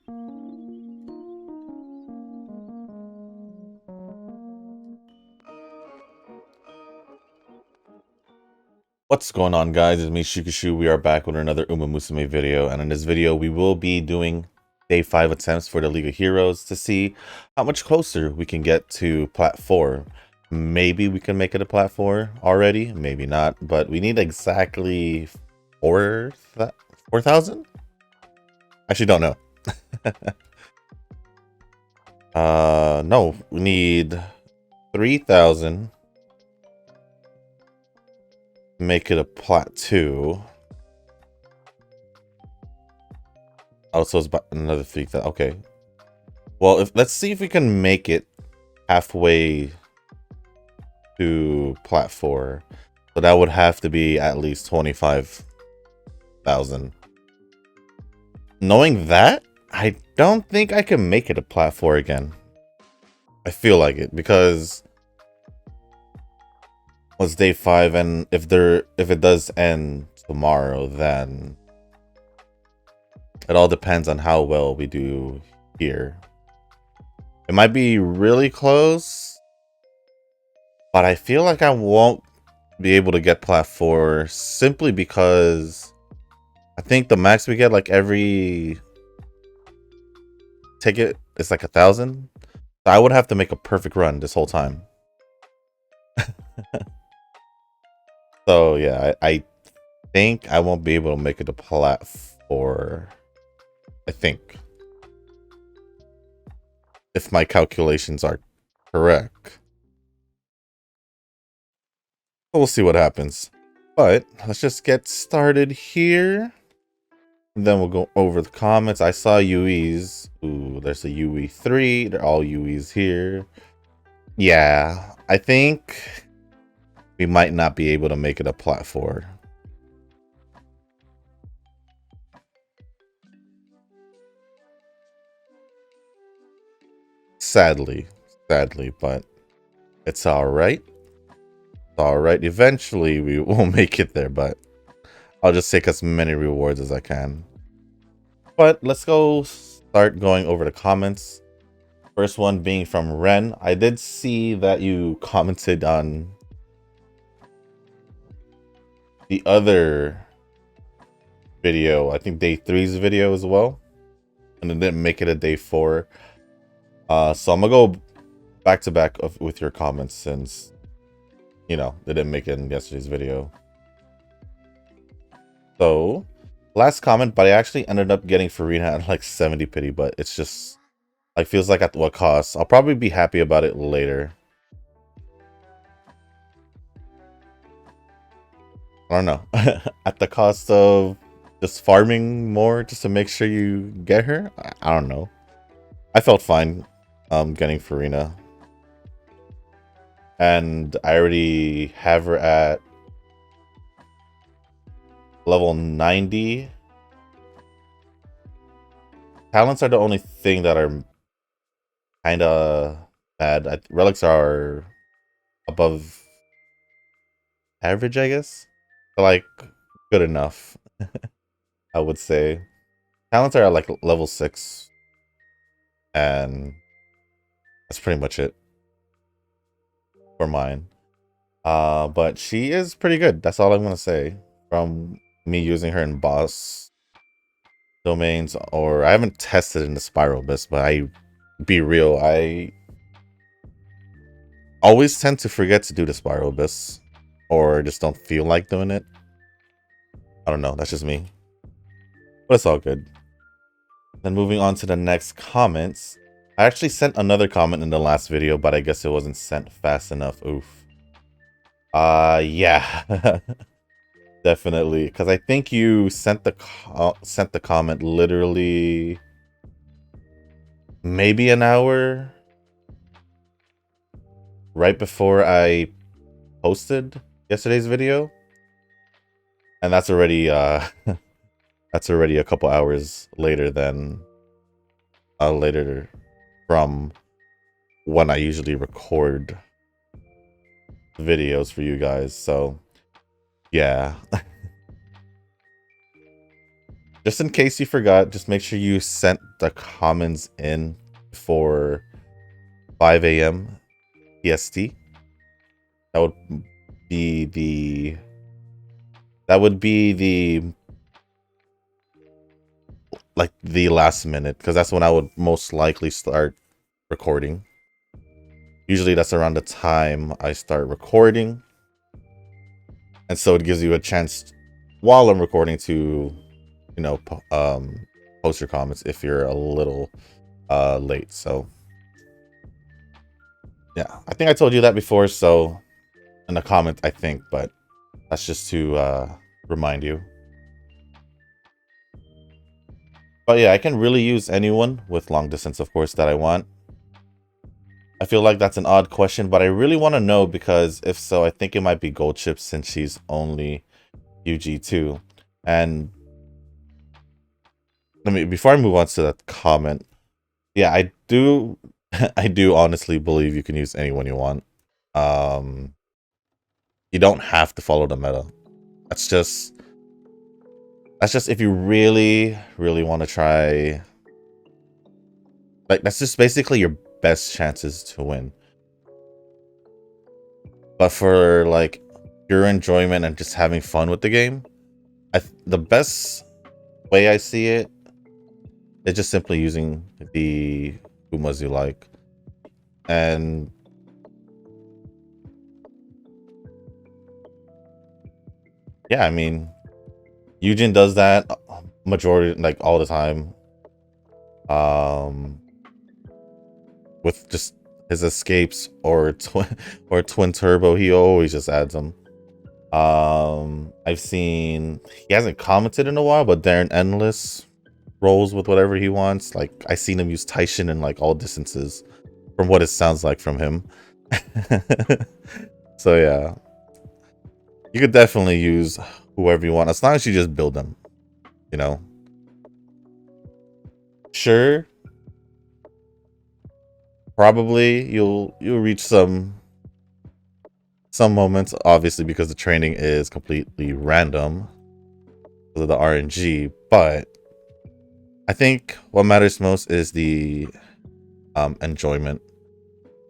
What's going on, guys? It's me, Shukishu. We are back with another Musume video, and in this video we will be doing day 5 attempts for the League of Heroes to see how much closer we can get to Plat 4. Maybe we can make it a Plat 4 already, maybe not, but we need exactly 4,000? Actually, don't know. No, we need 3,000. Make it a Plat 2. Oh, so it's about another 3,000. Okay. Well, let's see if we can make it halfway to Plat 4. So that would have to be at least 25,000. Knowing that, I don't think I can make it a Plat 4 again. I feel like it because it's day 5, and if it does end tomorrow, then it all depends on how well we do here. It might be really close, but I feel like I won't be able to get Plat 4 simply because I think the max we get like every ticket is like 1,000. So I would have to make a perfect run this whole time. So yeah, I think I won't be able to make it to Plat 4. I think, if my calculations are correct. We'll see what happens. But let's just get started here. And then we'll go over the comments. I saw UEs. Ooh, there's a UE3. They're all UEs here. Yeah, I think we might not be able to make it a Plat 4. Sadly, but it's all right. All right, eventually we will make it there, but I'll just take as many rewards as I can. But let's go start going over the comments. First one being from Ren. I did see that you commented on the other video, I think day 3's video as well, and it didn't make it a day 4. So I'm gonna go back to back with your comments since, you know, they didn't make it in yesterday's video. So, last comment, but I actually ended up getting Farina at like 70 pity, but it's just like feels like at what cost. I'll probably be happy about it later. I don't know. At the cost of just farming more just to make sure you get her. I don't know. I felt fine getting Farina. And I already have her at level 90. Talents are the only thing that are kind of bad. Relics are above average, I guess. But like, good enough, I would say. Talents are at like level 6. And that's pretty much it for mine. But she is pretty good. That's all I'm gonna say from me using her in boss domains, or I haven't tested in the Spiral Abyss, but I always tend to forget to do the Spiral Abyss, or just don't feel like doing it. I don't know, that's just me. But it's all good. Then moving on to the next comments. I actually sent another comment in the last video, but I guess it wasn't sent fast enough. Oof. Yeah. Definitely, because I think you sent the comment literally maybe an hour right before I posted yesterday's video, and that's already that's already a couple hours later than later from when I usually record videos for you guys. So yeah. Just in case you forgot, just make sure you sent the comments in for 5 a.m. PST. That would be the like the last minute, because that's when I would most likely start recording. Usually that's around the time I start recording. And so it gives you a chance while I'm recording to, you know, post your comments if you're a little late. So yeah, I think I told you that before, so in the comment, I think, but that's just to remind you. But yeah, I can really use anyone with long distance, of course, that I want. I feel like that's an odd question, but I really want to know, because if so, I think it might be Gold Chip since she's only UG2. And let me, before I move on to that comment, yeah, I do I do honestly believe you can use anyone you want. You don't have to follow the meta. That's just if you really, really want to try. Like, that's just basically your best chances to win. But for like pure enjoyment and just having fun with the game, the best way I see it is just simply using the Pumas you like. And yeah, I mean, Eugen does that majority, like all the time. With just his escapes or twin turbo, he always just adds them. I've seen, he hasn't commented in a while, but Darren Endless rolls with whatever he wants. Like, I seen him use Taishin in like all distances, from what it sounds like from him. So yeah, you could definitely use whoever you want, as long as you just build them, you know. Sure, probably you'll reach some moments, obviously, because the training is completely random because of the RNG, but I think what matters most is the enjoyment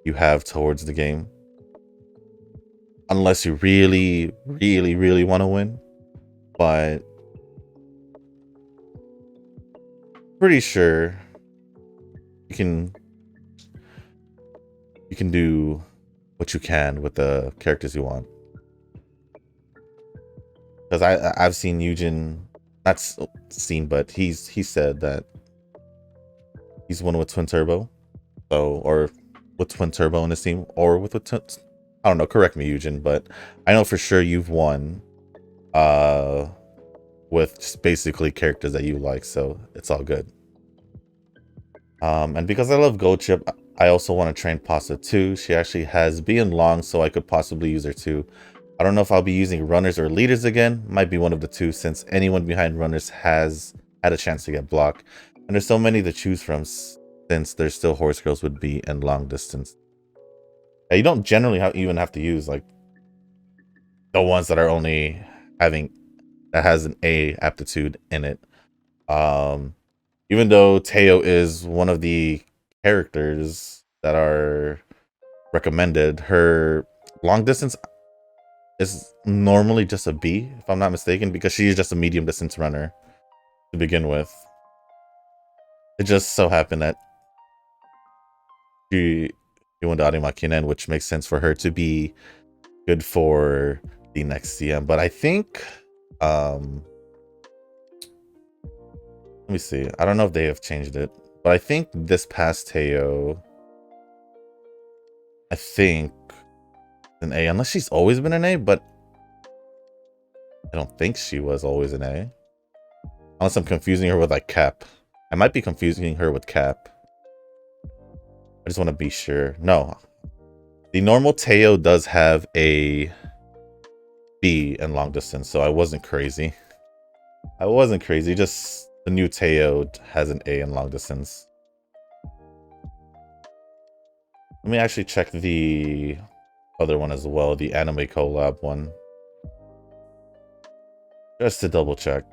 you have towards the game. Unless you really, really, really want to win. But pretty sure you can do what you can with the characters you want. Because I've seen Eugen, not seen, but he said that he's one with Twin Turbo, so, or with Twin Turbo in his team, or with I don't know, correct me, Eugen, but I know for sure you've won with just basically characters that you like, so it's all good. And because I love Gold Chip, I also want to train Pasta too. She actually has being long, so I could possibly use her too. I don't know if I'll be using runners or leaders again. Might be one of the two, since anyone behind runners has had a chance to get blocked. And there's so many to choose from, since there's still horse girls would be in long distance. And you don't generally even have to use like the ones that are only having, that has an A aptitude in it. Even though Teo is one of the characters that are recommended, her long distance is normally just a B, if I'm not mistaken, because she's just a medium distance runner to begin with. It just so happened that she went to Arimakinen, which makes sense for her to be good for the next CM. But I think, let me see. I don't know if they have changed it, but I think this past Teo, I think an A, unless she's always been an A, but I don't think she was always an A. Unless I'm confusing her with like Cap. I might be confusing her with Cap. I just want to be sure. No. The normal Teo does have a B in long distance, so I wasn't crazy. I wasn't crazy, just the new Teo has an A in long distance. Let me actually check the other one as well, the anime collab one. Just to double check.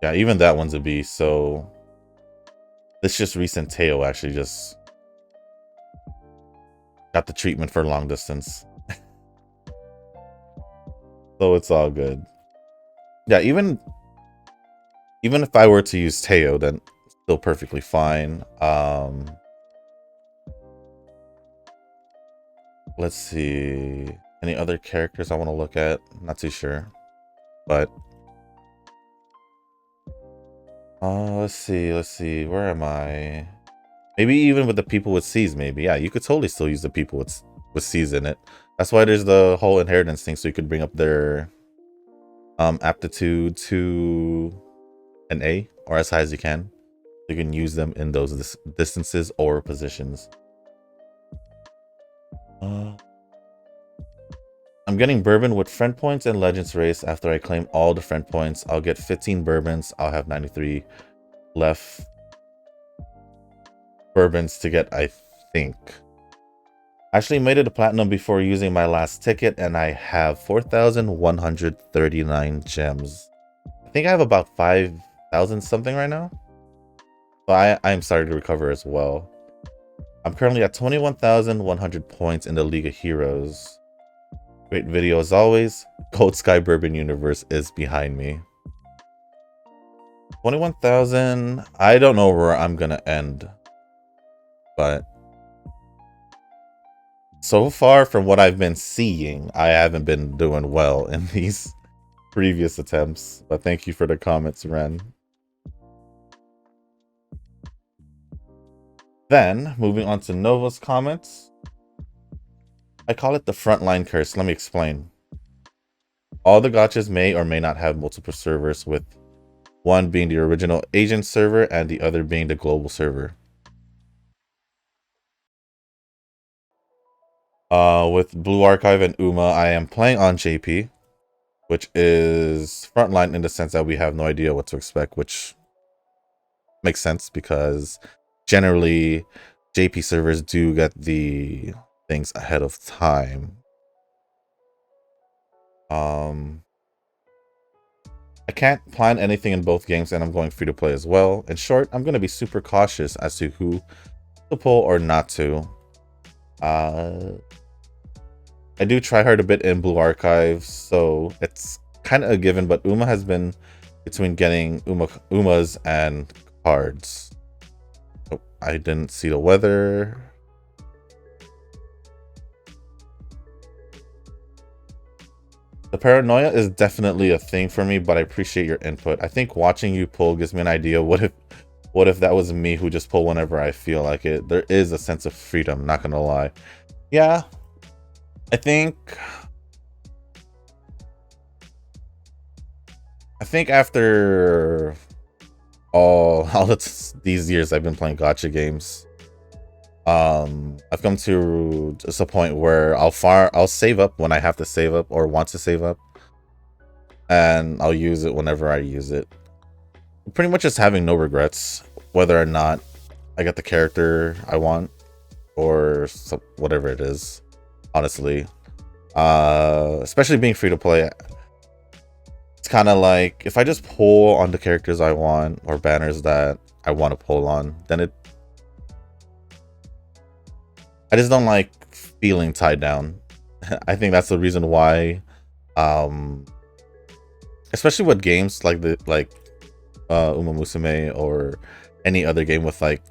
Yeah, even that one's a B. So this just recent Teo actually just got the treatment for long distance. So it's all good. Yeah, even if I were to use Teo, then still perfectly fine. Let's see. Any other characters I want to look at? Not too sure. But let's see. Where am I? Maybe even with the people with C's, maybe. Yeah, you could totally still use the people with C's in it. That's why there's the whole inheritance thing, so you could bring up their aptitude to an A or as high as you can. You can use them in those distances or positions. I'm getting bourbon with friend points and legends race. After I claim all the friend points, I'll get 15 bourbons. I'll have 93 left bourbons to get, I think. Actually made it a platinum before using my last ticket, and I have 4,139 gems. I think I have about 5,000 something right now. So I'm starting to recover as well. I'm currently at 21,100 points in the League of Heroes. Great video as always. Gold Sky Bourbon Universe is behind me. 21,000. I don't know where I'm gonna end, but so far from what I've been seeing, I haven't been doing well in these previous attempts. But thank you for the comments, Ren. Then, moving on to Nova's comments. I call it the frontline curse. Let me explain. All the gachas may or may not have multiple servers, with one being the original agent server and the other being the global server. With Blue Archive and Uma, I am playing on JP, which is frontline in the sense that we have no idea what to expect, which makes sense because generally JP servers do get the things ahead of time. I can't plan anything in both games, and I'm going free to play as well. In short, I'm going to be super cautious as to who to pull or not to. I do try hard a bit in Blue Archive, so it's kind of a given, but Uma has been between getting Umas and cards. Oh, I didn't see the weather. The paranoia is definitely a thing for me, but I appreciate your input. I think watching you pull gives me an idea. What if that was me who just pull whenever I feel like it? There is a sense of freedom, not gonna lie. Yeah, I think after all these years I've been playing gacha games, I've come to just a point where I'll save up when I have to save up or want to save up, and I'll use it whenever I use it. Pretty much just having no regrets, whether or not I get the character I want or whatever it is. Honestly, especially being free to play, it's kind of like if I just pull on the characters I want or banners that I want to pull on, then I just don't like feeling tied down. I think that's the reason why, especially with games like Uma Musume or any other game with like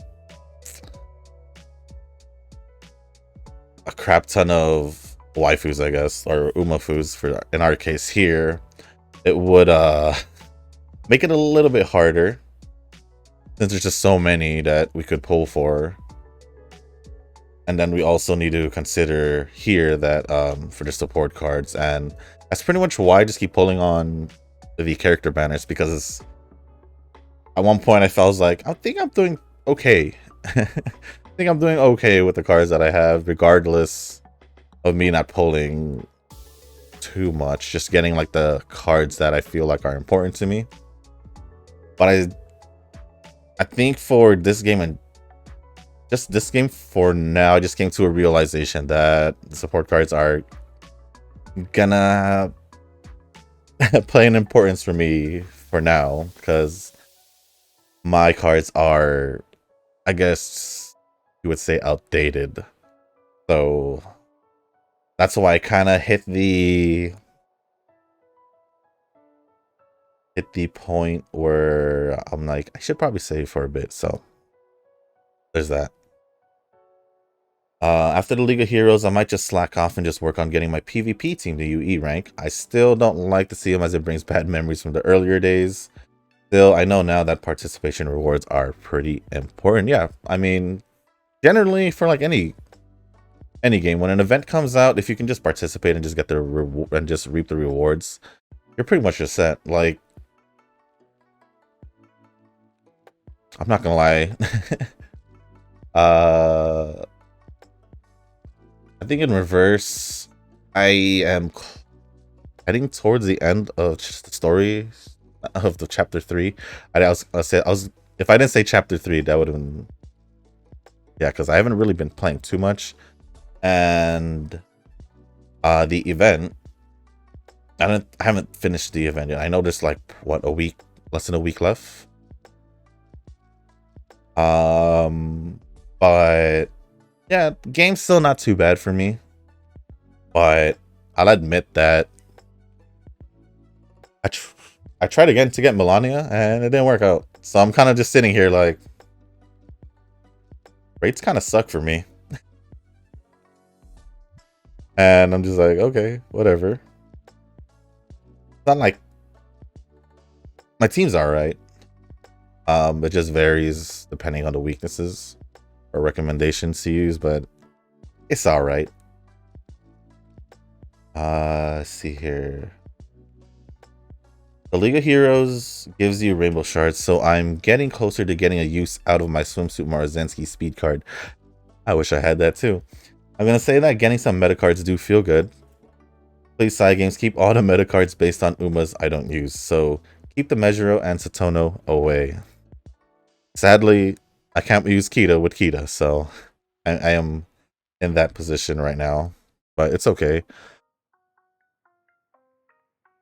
a crap ton of waifus, I guess, or umafus for in our case here, it would make it a little bit harder since there's just so many that we could pull for. And then we also need to consider here that for the support cards, and that's pretty much why I just keep pulling on the character banners, because at one point I felt like I think I'm doing okay. I think I'm doing okay with the cards that I have, regardless of me not pulling too much, just getting like the cards that I feel like are important to me. But I think for this game and just this game for now, I just came to a realization that the support cards are gonna play an importance for me for now, because my cards are, I guess you would say, outdated. So that's why I kind of hit the point where I'm like, I should probably save for a bit. So there's that. After the League of Heroes, I might just slack off and just work on getting my PvP team to UE rank. I still don't like to see them as it brings bad memories from the earlier days. Still, I know now that participation rewards are pretty important. Yeah, I mean, generally for like any game, when an event comes out, if you can just participate and just get the reward and just reap the rewards, you're pretty much just set. Like, I'm not gonna lie. I think in reverse, I am heading towards the end of the story of the chapter 3. I was if I didn't say chapter 3, that would have been, yeah, because I haven't really been playing too much. And the event, I haven't finished the event yet. I know there's like what, less than a week left. But yeah, game's still not too bad for me. But I'll admit that I tried again to get Melania and it didn't work out. So I'm kind of just sitting here like, rates kind of suck for me. And I'm just like, okay, whatever. It's not like my team's alright. It just varies depending on the weaknesses or recommendations to use, but it's alright. Let's see here. The League of Heroes gives you rainbow shards, so I'm getting closer to getting a use out of my swimsuit Marozensky speed card. I wish I had that too. I'm gonna say that getting some meta cards do feel good. Please, side games, keep all the meta cards based on Umas I don't use, so keep the Mejiro and Satono away. Sadly, I can't use Kita with Kita, so I am in that position right now, but it's okay.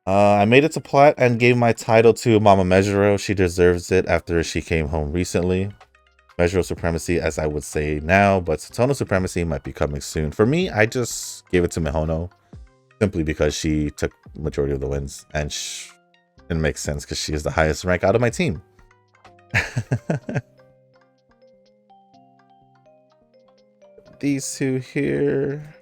I made it to Plat and gave my title to Mama Mejiro. She deserves it after she came home recently. Mejiro supremacy, as I would say now, but Satono supremacy might be coming soon. For me, I just gave it to Mihono simply because she took majority of the wins, and it makes sense because she is the highest rank out of my team. These two here.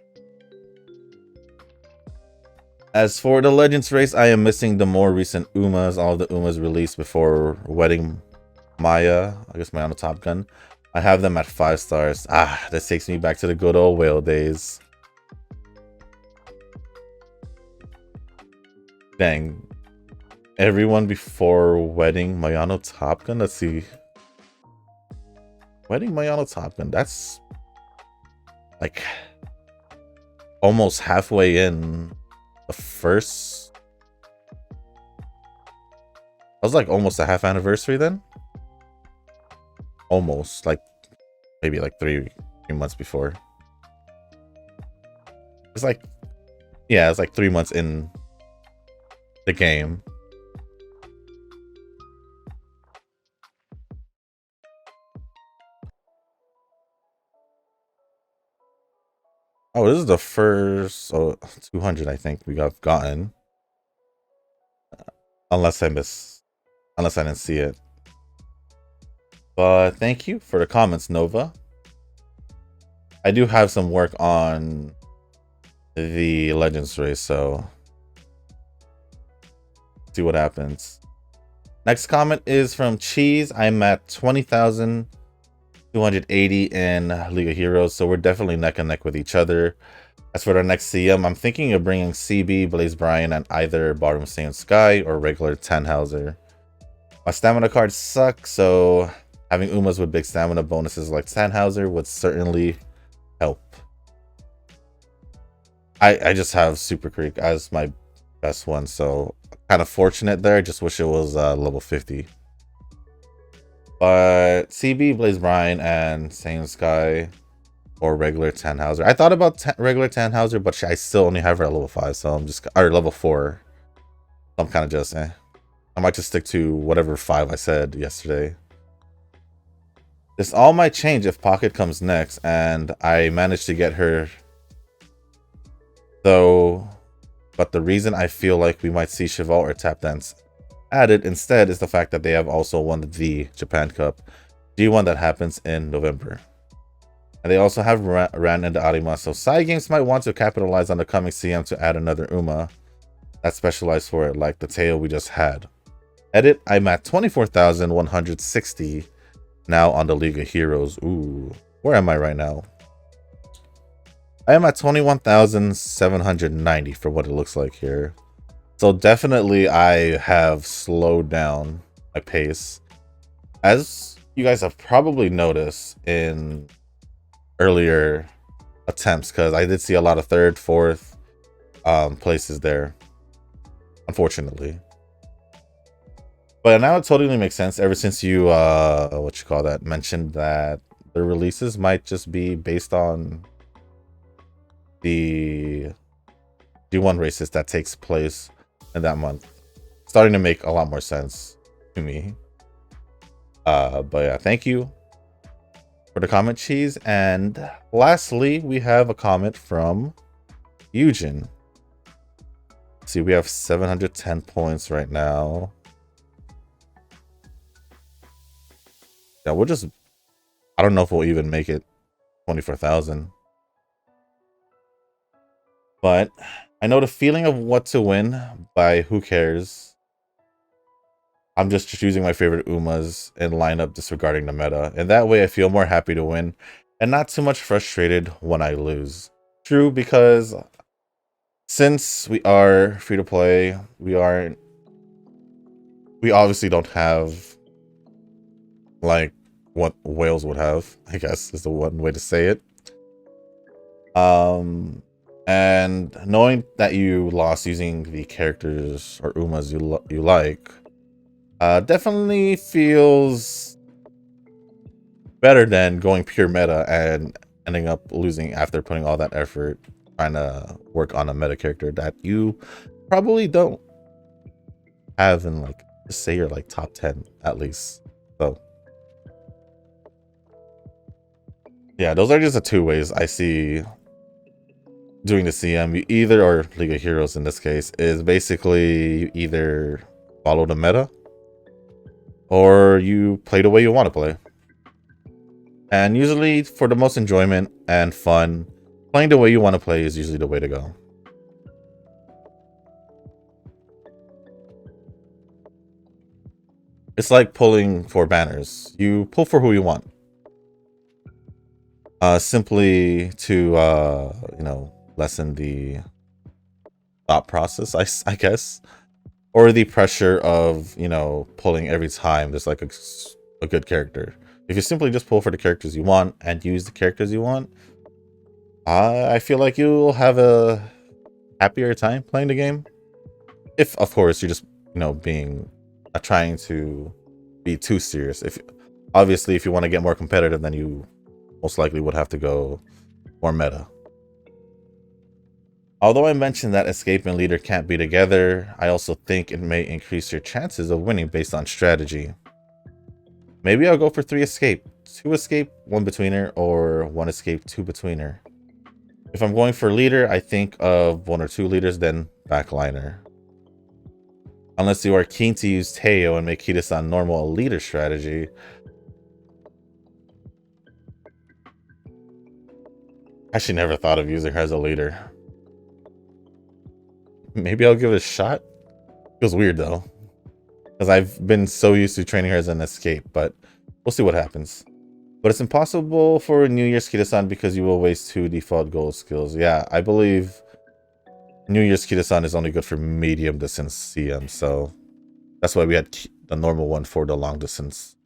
As for the Legends race, I am missing the more recent Umas. All of the Umas released before Wedding Maya. I guess Maya on the Top Gun. I have them at 5 stars. Ah, this takes me back to the good old whale days. Dang. Everyone before Wedding Mayano Top Gun? Let's see. Wedding Mayano Top Gun. That's like almost halfway in the first. I was like almost a half anniversary then. Almost, like maybe like three months before. It's like, yeah, it's like 3 months in the game. Oh, this is the first 200 I think we have gotten. Unless I didn't see it. But thank you for the comments, Nova. I do have some work on the Legends race, so see what happens. Next comment is from Cheese. I'm at 20,280 in League of Heroes, so we're definitely neck and neck with each other. As for the next CM, I'm thinking of bringing CB, Blaze Brian, and either Bottom Saiyan Sky or regular Tannhauser. My stamina cards suck, so having Umas with big stamina bonuses like Tannhauser would certainly help. I just have Super Creek as my best one, so kind of fortunate there. Just wish it was level 50. But CB, Blaze Brian, and Saiyan Sky or regular Tannhauser. I thought about regular Tannhauser, but I still only have her at level 5, so I'm just, or level 4. So I'm kind of just I might just stick to whatever 5 I said yesterday. This all might change if Pocket comes next, and I manage to get her, though. But the reason I feel like we might see Cheval or Tap Dance added instead is the fact that they have also won the Japan Cup G1 that happens in November. And they also have Ran and Arima, so side games might want to capitalize on the coming CM to add another Uma that's specialized for it, like the tale we just had. Edit, I'm at 24,160 now on the League of Heroes. Ooh, where am I right now? I am at 21,790 for what it looks like here. So definitely I have slowed down my pace. As you guys have probably noticed in earlier attempts, because I did see a lot of third, fourth places there, unfortunately. But now it totally makes sense ever since you mentioned that the releases might just be based on the G1 races that takes place in that month. Starting to make a lot more sense to me. But yeah, thank you for the comment, Cheese. And lastly, we have a comment from Eugen. See, we have 710 points right now. Yeah, we'll just, I don't know if we'll even make it 24,000. But I know the feeling of what to win by who cares. I'm just choosing my favorite Umas and lineup disregarding the meta. And that way I feel more happy to win and not too much frustrated when I lose. True, because since we are free to play, we obviously don't have like what whales would have, I guess is the one way to say it. And knowing that you lost using the characters or Umas you like, definitely feels better than going pure meta and ending up losing after putting all that effort trying to work on a meta character that you probably don't have in, like, just say you're like top 10 at least. So yeah, those are just the two ways I see doing the CM, either, or League of Heroes in this case, is basically you either follow the meta or you play the way you want to play. And usually for the most enjoyment and fun, playing the way you want to play is usually the way to go. It's like pulling for banners. You pull for who you want. Simply to, lessen the thought process, I guess. Or the pressure of, pulling every time there's like a good character. If you simply just pull for the characters you want and use the characters you want, I feel like you'll have a happier time playing the game. If, of course, you're just, being trying to be too serious. If obviously, if you want to get more competitive, then you most likely would have to go more meta. Although I mentioned that escape and leader can't be together, I also think it may increase your chances of winning based on strategy. Maybe I'll go for 3 escape, 2 escape, 1 betweener, or 1 escape, 2 betweener. If I'm going for leader, I think of 1 or 2 leaders, then backliner. Unless you are keen to use Teo and make Hida-san normal a leader strategy. I actually never thought of using her as a leader. Maybe I'll give it a shot. Feels weird though, because I've been so used to training her as an escape, but we'll see what happens. But it's impossible for New Year's Kida-san because you will waste 2 default gold skills. Yeah, I believe New Year's Kida-san is only good for medium distance CM, so that's why we had the normal one for the long distance.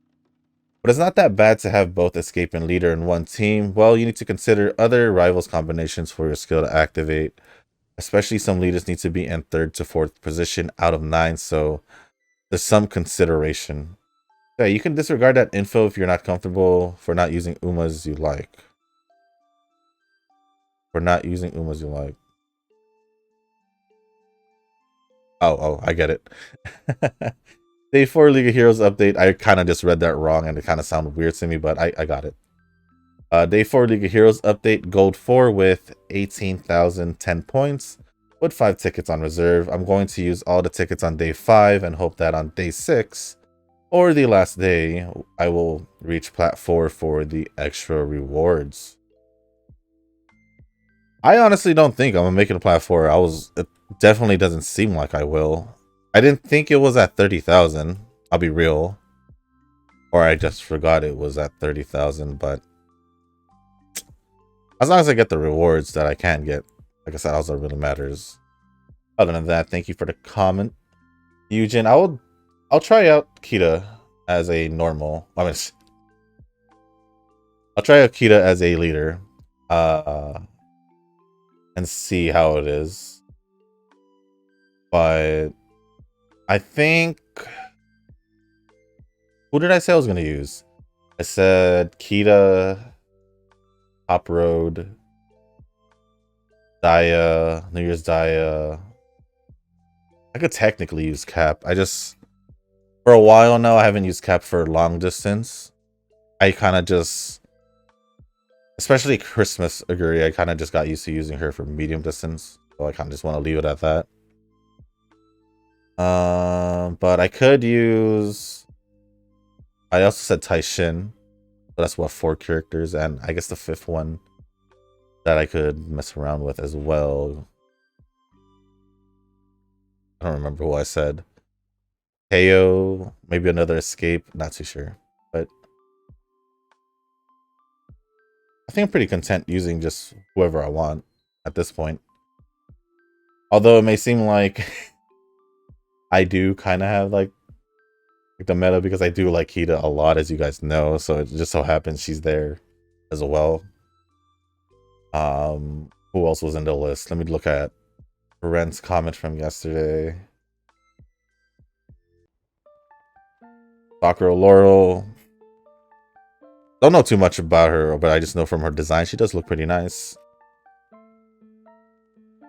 But it's not that bad to have both escape and leader in one team. Well, you need to consider other rivals combinations for your skill to activate. Especially some leaders need to be in 3rd to 4th position out of 9, so there's some consideration. Yeah, you can disregard that info if you're not comfortable for not using Umas you like. For not using Umas you like. Oh, I get it. Day 4 League of Heroes update. I kind of just read that wrong and it kind of sounded weird to me, but I got it. Day 4 League of Heroes update. Gold 4 with 18,010 points with 5 tickets on reserve. I'm going to use all the tickets on day 5 and hope that on day 6 or the last day I will reach plat 4 for the extra rewards. I honestly don't think I'm gonna make it a plat 4. It definitely doesn't seem like I will. I didn't think it was at 30,000. I'll be real. Or I just forgot it was at 30,000, but as long as I get the rewards that I can get, like I said, that's what really matters. Other than that, thank you for the comment, Eugen. I'll try out Kita as a normal. I'll try out Kita as a leader, and see how it is. But I think, who did I say I was gonna use? I said Kita, Top Road, Daya, New Year's Daya. I could technically use Cap. For a while now, I haven't used Cap for long distance. I kind of just, especially Christmas Aguri, I kind of just got used to using her for medium distance. So I kind of just want to leave it at that. But I could use, I also said Taishin. So that's what, 4 characters, and I guess the 5th one that I could mess around with as well. I don't remember who I said. KO, maybe another escape, not too sure. But I think I'm pretty content using just whoever I want at this point. Although it may seem like I do kind of have like the meta because I do like Kita a lot, as you guys know. So it just so happens she's there as well. Who else was in the list? Let me look at Brent's comment from yesterday. Sakura Laurel. Don't know too much about her, but I just know from her design she does look pretty nice.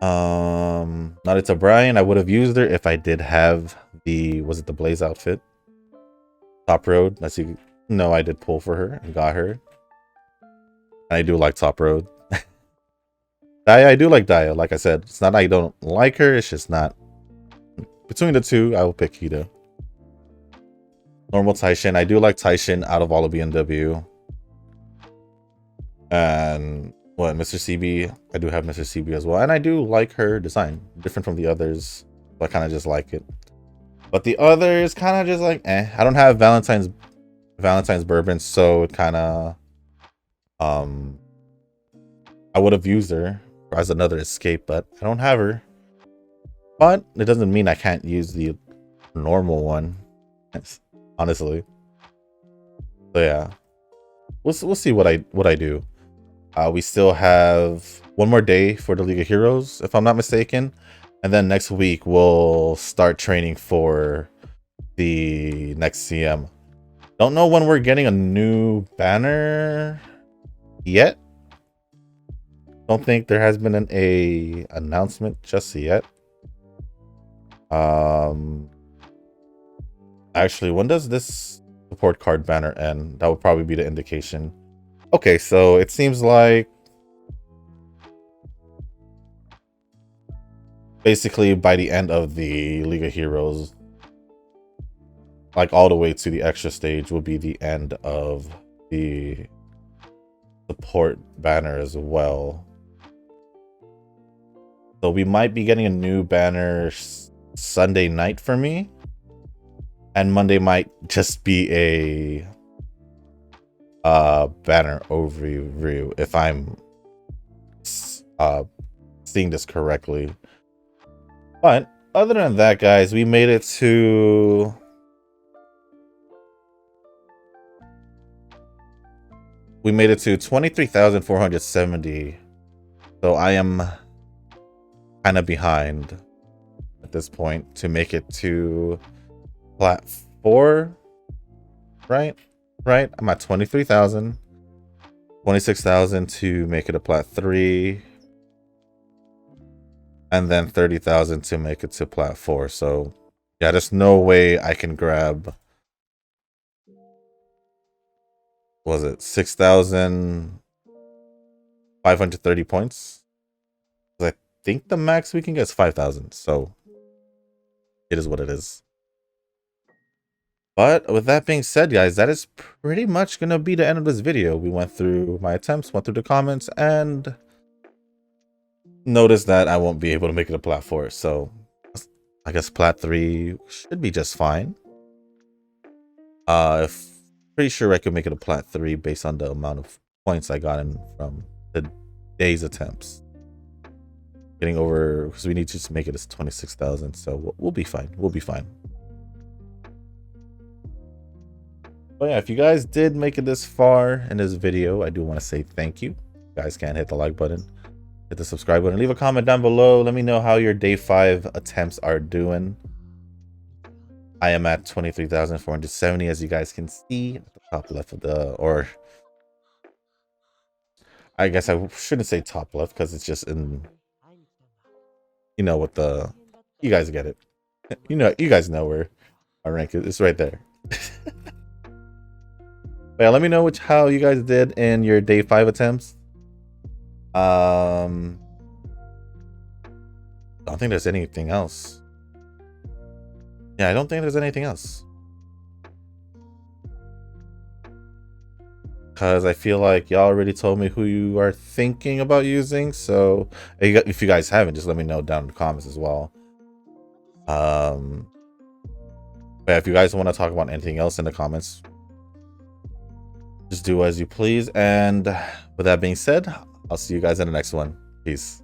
Narita Brian, I would have used her if I did have the, was it the Blaze outfit? Top Road. Let's see. No, I did pull for her and got her. I do like Top Road. Daya, I do like Daya. Like I said, it's not I don't like her, it's just not. Between the two, I will pick Kita. Normal Taishin. I do like Taishin out of all of BNW. And what, Mr. CB? I do have Mr. CB as well. And I do like her design. Different from the others. So I kind of just like it. But the others kind of just like, eh. I don't have Valentine's Bourbon, so it kind of, I would have used her as another escape, but I don't have her. But it doesn't mean I can't use the normal one, honestly. So yeah, we'll see what I do. We still have one more day for the League of Heroes, if I'm not mistaken, and then next week we'll start training for the next CM. Don't know when we're getting a new banner yet. Don't think there has been a announcement just yet. Actually, when does this support card banner end? That would probably be the indication. Okay, so it seems like basically by the end of the League of Heroes, like all the way to the extra stage, will be the end of the support banner as well. So we might be getting a new banner Sunday night for me, and Monday might just be a banner overview if I'm seeing this correctly. But other than that, guys, we made it to we made it to 23,470. So I am kind of behind at this point to make it to plat 4, right? I'm at 23,000, 26,000 to make it a plat 3, and then 30,000 to make it to plat 4. So yeah, there's no way I can grab, what was it, 6,530 points? I think the max we can get is 5,000. So it is what it is. But with that being said, guys, that is pretty much going to be the end of this video. We went through my attempts, went through the comments, and noticed that I won't be able to make it a plat 4. So I guess plat 3 should be just fine. If pretty sure I could make it a plat 3 based on the amount of points I got in from the day's attempts. Getting over, because we need to make it as 26,000. So we'll be fine. We'll be fine. But yeah, if you guys did make it this far in this video, I do want to say thank you. You guys can hit the like button, hit the subscribe button, leave a comment down below. Let me know how your day 5 attempts are doing. I am at 23,470, as you guys can see at the top left of the, or I guess I shouldn't say top left because it's just in, you know what the, you guys get it. You guys know where our rank is. It's right there. But yeah, let me know how you guys did in your day 5 attempts. I don't think there's anything else. Yeah, I don't think there's anything else. Because I feel like y'all already told me who you are thinking about using. So if you guys haven't, just let me know down in the comments as well. But if you guys want to talk about anything else in the comments, just do as you please. And with that being said, I'll see you guys in the next one. Peace.